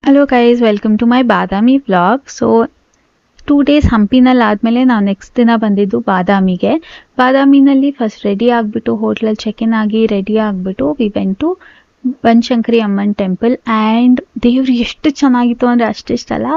Hello guys, welcome to my Badami vlog. So 2 days ಹಂಪಿನಲ್ಲಿ ಆದಮೇಲೆ ನಾವು ನೆಕ್ಸ್ಟ್ ದಿನ ಬಂದಿದ್ದು ಬಾದಾಮಿನಲ್ಲಿ ಫಸ್ಟ್ ರೆಡಿ ಆಗಿಬಿಟ್ಟು ಹೋಟ್ಲಲ್ಲಿ ಚೆಕ್ ಇನ್ ಆಗಿ ರೆಡಿ ಆಗಿಬಿಟ್ಟು ವಿ ವೆಂಟ್ ಟು ಬನಶಂಕರಿ ಅಮ್ಮನ್ ಟೆಂಪಲ್. ಆ್ಯಂಡ್ ದೇವ್ರು ಎಷ್ಟು ಚೆನ್ನಾಗಿತ್ತು ಅಂದರೆ ಅಷ್ಟಿಷ್ಟಲ್ಲ.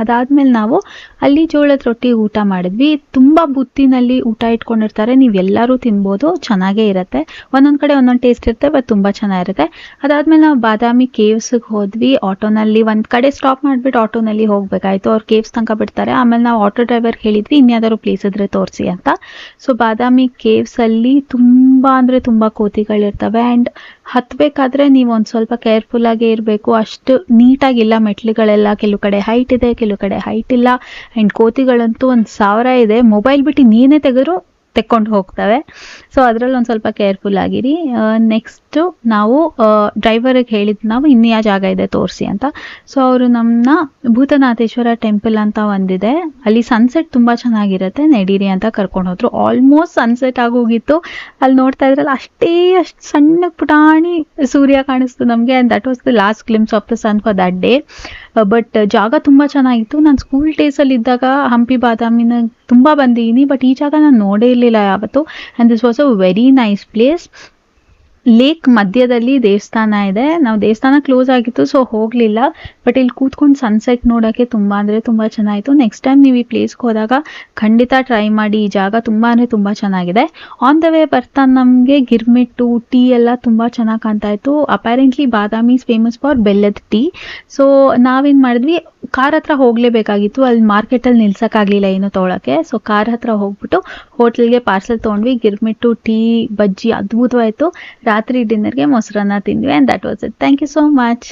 ಅದಾದಮೇಲೆ ನಾವು ಅಲ್ಲಿ ಜೋಳದ ರೊಟ್ಟಿ ಊಟ ಮಾಡಿದ್ವಿ. ತುಂಬ ಬುತ್ತಿನಲ್ಲಿ ಊಟ ಇಟ್ಕೊಂಡಿರ್ತಾರೆ, ನೀವೆಲ್ಲರೂ ತಿನ್ಬೋದು, ಚೆನ್ನಾಗೇ ಇರುತ್ತೆ. ಒಂದೊಂದು ಕಡೆ ಒಂದೊಂದು ಟೇಸ್ಟ್ ಇರುತ್ತೆ, ಬಟ್ ತುಂಬ ಚೆನ್ನಾಗಿರುತ್ತೆ. ಅದಾದಮೇಲೆ ನಾವು ಬಾದಾಮಿ ಕೇವ್ಸ್ಗೆ ಹೋದ್ವಿ. ಆಟೋನಲ್ಲಿ ಒಂದು ಕಡೆ ಸ್ಟಾಪ್ ಮಾಡಿಬಿಟ್ಟು ಆಟೋನಲ್ಲಿ ಹೋಗಬೇಕಾಯ್ತು. ಅವ್ರು ಕೇವ್ಸ್ ತನಕ ಬಿಡ್ತಾರೆ. ಆಮೇಲೆ ನಾವು ಆಟೋ ಡ್ರೈವರ್ಗೆ ಹೇಳಿದ್ವಿ ಇನ್ಯಾವುದಾದ್ರು ಪ್ಲೇಸ್ ಇದ್ರೆ ತೋರಿಸಿ ಅಂತ. ಸೊ ಬಾದಾಮಿ ಕೇವ್ಸಲ್ಲಿ ತುಂಬ ಅಂದರೆ ತುಂಬ ಕೋತಿಗಳಿರ್ತವೆ. ಆ್ಯಂಡ್ ಹತ್ತಬೇಕಾದ್ರೆ ನೀವು ಒಂದು ಸ್ವಲ್ಪ ಕೇರ್ಫುಲ್ಲಾಗೇ ಇರಬೇಕು. ಅಷ್ಟು ನೀಟಾಗಿಲ್ಲ ಮೆಟ್ಲುಗಳೆಲ್ಲ. ಕೆಲವು ಕಡೆ ಹೈಟ್ ಇದೆ, ಕೆಲವು ಕಡೆ ಹೈಟ್ ಇಲ್ಲ. ಆ್ಯಂಡ್ ಕೋತಿಗಳಂತೂ 1000 ಇದೆ. ಮೊಬೈಲ್ ಬಿಟ್ಟು ನೀನೇ ತೆಕ್ಕೊಂಡು ಹೋಗ್ತವೆ. ಸೊ ಅದರಲ್ಲಿ ಒಂದು ಸ್ವಲ್ಪ ಕೇರ್ಫುಲ್ ಆಗಿರಿ. ನೆಕ್ಸ್ಟು ನಾವು ಡ್ರೈವರಿಗೆ ಹೇಳಿದ್ದು ನಾವು ಇನ್ಯಾವ ಜಾಗ ಇದೆ ತೋರಿಸಿ ಅಂತ. ಸೊ ಅವರು ನಮ್ಮನ್ನ ಭೂತನಾಥೇಶ್ವರ ಟೆಂಪಲ್ ಅಂತ ಒಂದಿದೆ, ಅಲ್ಲಿ ಸನ್ಸೆಟ್ ತುಂಬ ಚೆನ್ನಾಗಿರುತ್ತೆ, ನಡೀರಿ ಅಂತ ಕರ್ಕೊಂಡು ಹೋದ್ರು. ಆಲ್ಮೋಸ್ಟ್ ಸನ್ಸೆಟ್ ಆಗೋಗಿತ್ತು. ಅಲ್ಲಿ ನೋಡ್ತಾ ಇದ್ರಲ್ಲ, ಅಷ್ಟು ಸಣ್ಣ ಪುಟಾಣಿ ಸೂರ್ಯ ಕಾಣಿಸ್ತು ನಮಗೆ. And that was the last glimpse of the sun for that day. But ಜಾಗ ತುಂಬ ಚೆನ್ನಾಗಿತ್ತು. ನಾನು ಸ್ಕೂಲ್ ಡೇಸಲ್ಲಿ ಇದ್ದಾಗ ಹಂಪಿ ಬಾದಾಮಿನ ತುಂಬ ಬಂದಿದ್ದೀನಿ, ಬಟ್ ಈ ಜಾಗ ನಾನು ನೋಡೇ ಇರಲಿಲ್ಲ ಯಾವತ್ತು. And this was a very nice place. Lake ಮಧ್ಯದಲ್ಲಿ ದೇವಸ್ಥಾನ ಇದೆ. ನಾವು ದೇವಸ್ಥಾನ ಕ್ಲೋಸ್ ಆಗಿತ್ತು, ಸೊ ಹೋಗಲಿಲ್ಲ. ಬಟ್ ಇಲ್ಲಿ ಕೂತ್ಕೊಂಡು ಸನ್ಸೆಟ್ ನೋಡೋಕ್ಕೆ ತುಂಬ ಅಂದರೆ ತುಂಬ ಚೆನ್ನಾಗಿತ್ತು. ನೆಕ್ಸ್ಟ್ ಟೈಮ್ ನೀವು ಈ ಪ್ಲೇಸ್ಗೆ ಹೋದಾಗ ಖಂಡಿತ ಟ್ರೈ ಮಾಡಿ. ಈ ಜಾಗ ತುಂಬ ಅಂದರೆ ತುಂಬ ಚೆನ್ನಾಗಿದೆ. ಆನ್ ದ ವೇ ಬರ್ತಾ ನಮಗೆ ಗಿರ್ಮಿಟ್ಟು ಟೀ ಎಲ್ಲ ತುಂಬ ಚೆನ್ನಾಗಿ ಕಾಣ್ತಾ ಇತ್ತು. Apparently Badami is famous for ಬೆಲ್ಲದ ಟೀ. ಸೊ ನಾವೇನು ಮಾಡಿದ್ವಿ, ಕಾರ್ ಹತ್ರ ಹೋಗಲೇಬೇಕಾಗಿತ್ತು. ಅಲ್ಲಿ ಮಾರ್ಕೆಟಲ್ಲಿ ನಿಲ್ಸೋಕ್ಕಾಗಲಿಲ್ಲ ಏನು ತೊಗೊಳಕ್ಕೆ. ಸೊ ಕಾರ್ ಹತ್ರ ಹೋಗ್ಬಿಟ್ಟು ಹೋಟ್ಲಿಗೆ ಪಾರ್ಸೆಲ್ ತೊಗೊಂಡ್ವಿ. ಗಿರ್ಮಿಟ್ಟು ಟೀ ಬಜ್ಜಿ ಅದ್ಭುತವಾಯಿತು. ರಾತ್ರಿ ಡಿನ್ನರ್ಗೆ ಮೊಸರನ್ನ ತಿಂದ್ವಿ. And that was it. Thank you so much.